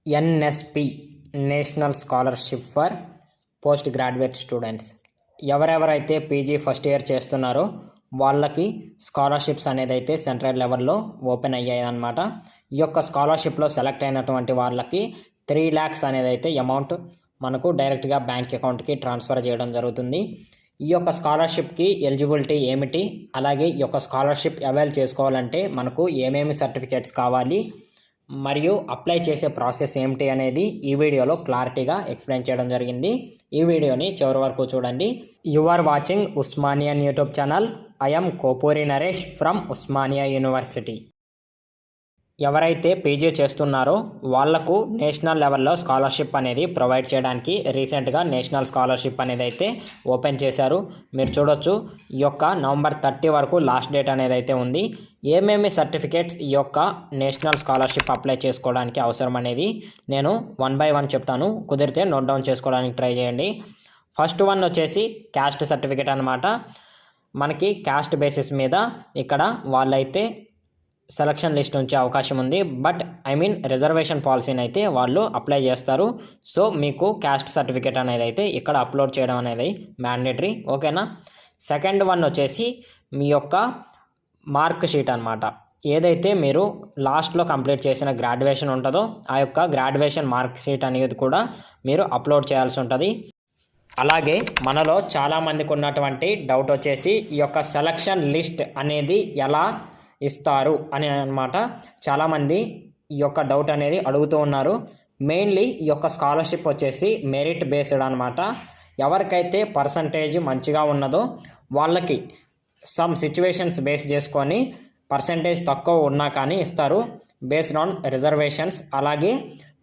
NSP national scholarship for post graduate students. ఎవరెవరైతే PG first year చేస్తున్నారో వాళ్ళకి scholarships అనేది అయితే సెంట్రల్ లెవెల్లో ఓపెన్ అయ్యాయి అన్నమాట. ఈ యొక్క స్కాలర్షిప్లో సెలెక్ట్ అయినటువంటి వాళ్ళకి 3 lakhs అనేది అయితే అమౌంట్ మనకు డైరెక్ట్గా బ్యాంక్ అకౌంట్కి ట్రాన్స్ఫర్ చేయడం జరుగుతుంది. ఈ యొక్క స్కాలర్షిప్కి ఎలిజిబిలిటీ ఏమిటి, అలాగే ఈ యొక్క స్కాలర్షిప్ అవైల్ చేసుకోవాలంటే మనకు ఏమేమి సర్టిఫికేట్స్ కావాలి మరియు అప్లై చేసే ప్రాసెస్ ఏమిటి అనేది ఈ వీడియోలో క్లారిటీగా ఎక్స్ప్లెయిన్ చేయడం జరిగింది. ఈ వీడియోని చివరి వరకు చూడండి. You are watching Osmanian YouTube channel. I'm Kopuri Naresh from Osmania university. ఎవరైతే పీజీ చేస్తున్నారో వాళ్లకు నేషనల్ లెవెల్లో స్కాలర్షిప్ అనేది ప్రొవైడ్ చేయడానికి రీసెంట్గా నేషనల్ స్కాలర్షిప్ అనేది అయితే ఓపెన్ చేశారు. మీరు చూడొచ్చు, ఈ యొక్క November 30 వరకు లాస్ట్ డేట్ అనేది అయితే ఉంది. ఏమేమి సర్టిఫికేట్స్ ఈ యొక్క నేషనల్ స్కాలర్షిప్ అప్లై చేసుకోవడానికి అవసరం అనేది నేను 1 by 1 చెప్తాను. కుదిరితే నోట్ డౌన్ చేసుకోవడానికి ట్రై చేయండి. ఫస్ట్ వన్ వచ్చేసి క్యాస్ట్ సర్టిఫికేట్ అనమాట. మనకి క్యాస్ట్ బేసిస్ మీద ఇక్కడ వాళ్ళైతే సెలక్షన్ లిస్ట్ ఉంచే అవకాశం ఉంది. బట్ రిజర్వేషన్ పాలసీని అయితే వాళ్ళు అప్లై చేస్తారు. సో మీకు క్యాస్ట్ సర్టిఫికేట్ అనేది అయితే ఇక్కడ అప్లోడ్ చేయడం అనేది మ్యాండేటరీ. ఓకేనా. సెకండ్ వన్ వచ్చేసి మీ యొక్క మార్క్ షీట్ అనమాట. ఏదైతే మీరు లాస్ట్లో కంప్లీట్ చేసిన గ్రాడ్యుయేషన్ ఉంటుందో ఆ యొక్క గ్రాడ్యుయేషన్ మార్క్ షీట్ అనేది కూడా మీరు అప్లోడ్ చేయాల్సి ఉంటుంది. అలాగే మనలో చాలామందికి ఉన్నటువంటి డౌట్ వచ్చేసి ఈ యొక్క సెలక్షన్ లిస్ట్ అనేది ఎలా ఇస్తారు అని అనమాట. చాలామంది ఈ యొక్క డౌట్ అనేది అడుగుతూ ఉన్నారు. మెయిన్లీ ఈ యొక్క స్కాలర్షిప్ వచ్చేసి మెరిట్ బేస్డ్ అనమాట. ఎవరికైతే పర్సంటేజ్ మంచిగా ఉన్నదో వాళ్ళకి సమ్ సిచ్యువేషన్స్ బేస్ చేసుకొని పర్సంటేజ్ తక్కువ ఉన్నా కానీ ఇస్తారు. బేస్డ్ ఆన్ రిజర్వేషన్స్, అలాగే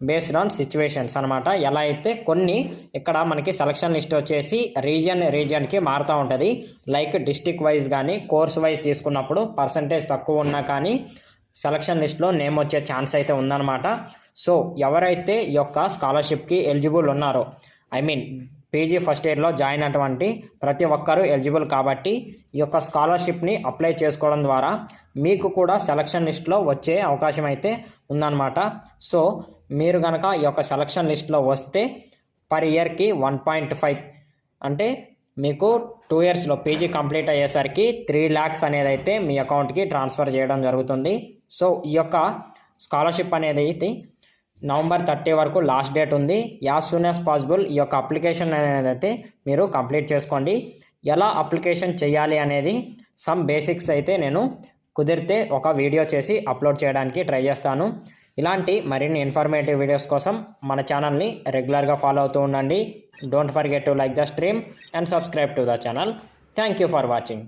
బేస్డ్ ఆన్ సిచ్యువేషన్స్ అనమాట. ఎలా అయితే కొన్ని ఇక్కడ మనకి సెలక్షన్ లిస్ట్ వచ్చేసి రీజియన్కి మారుతూ ఉంటుంది. లైక్ డిస్టిక్ వైజ్ కానీ కోర్స్ వైజ్ తీసుకున్నప్పుడు పర్సంటేజ్ తక్కువ ఉన్నా కానీ సెలక్షన్ లిస్ట్లో నేమ్ వచ్చే ఛాన్స్ అయితే ఉందన్నమాట. సో ఎవరైతే ఈ యొక్క స్కాలర్షిప్కి ఎలిజిబుల్ ఉన్నారో, పీజీ ఫస్ట్ ఇయర్లో జాయిన్ అటువంటి ప్రతి ఒక్కరూ ఎలిజిబుల్ కాబట్టి ఈ యొక్క స్కాలర్షిప్ని అప్లై చేసుకోవడం ద్వారా మీకు కూడా సెలక్షన్ లిస్ట్లో వచ్చే అవకాశం అయితే ఉందన్నమాట. సో మీరు కనుక ఈ యొక్క సెలక్షన్ లిస్ట్లో వస్తే పర్ ఇయర్కి 1.5 అంటే మీకు 2 yearsలో పీజీ కంప్లీట్ అయ్యేసరికి 3 lakhs అనేది అయితే మీ అకౌంట్కి ట్రాన్స్ఫర్ చేయడం జరుగుతుంది. సో ఈ యొక్క స్కాలర్షిప్ అనేది అయితే November 30 వరకు లాస్ట్ డేట్ ఉంది. యాజ్ సూన్ యాజ్ పాసిబుల్ ఈ యొక్క అప్లికేషన్ అనేది అయితే మీరు కంప్లీట్ చేసుకోండి. ఎలా అప్లికేషన్ చేయాలి అనేది సమ్ బేసిక్స్ అయితే నేను కుదిరితే ఒక వీడియో చేసి అప్లోడ్ చేయడానికి ట్రై చేస్తాను. ఇలాంటి మరిన్ని ఇన్ఫర్మేటివ్ వీడియోస్ కోసం మన ఛానల్ని రెగ్యులర్గా ఫాలో అవుతూ ఉండండి. Don't forget to like the stream and subscribe to the channel. Thank you for watching.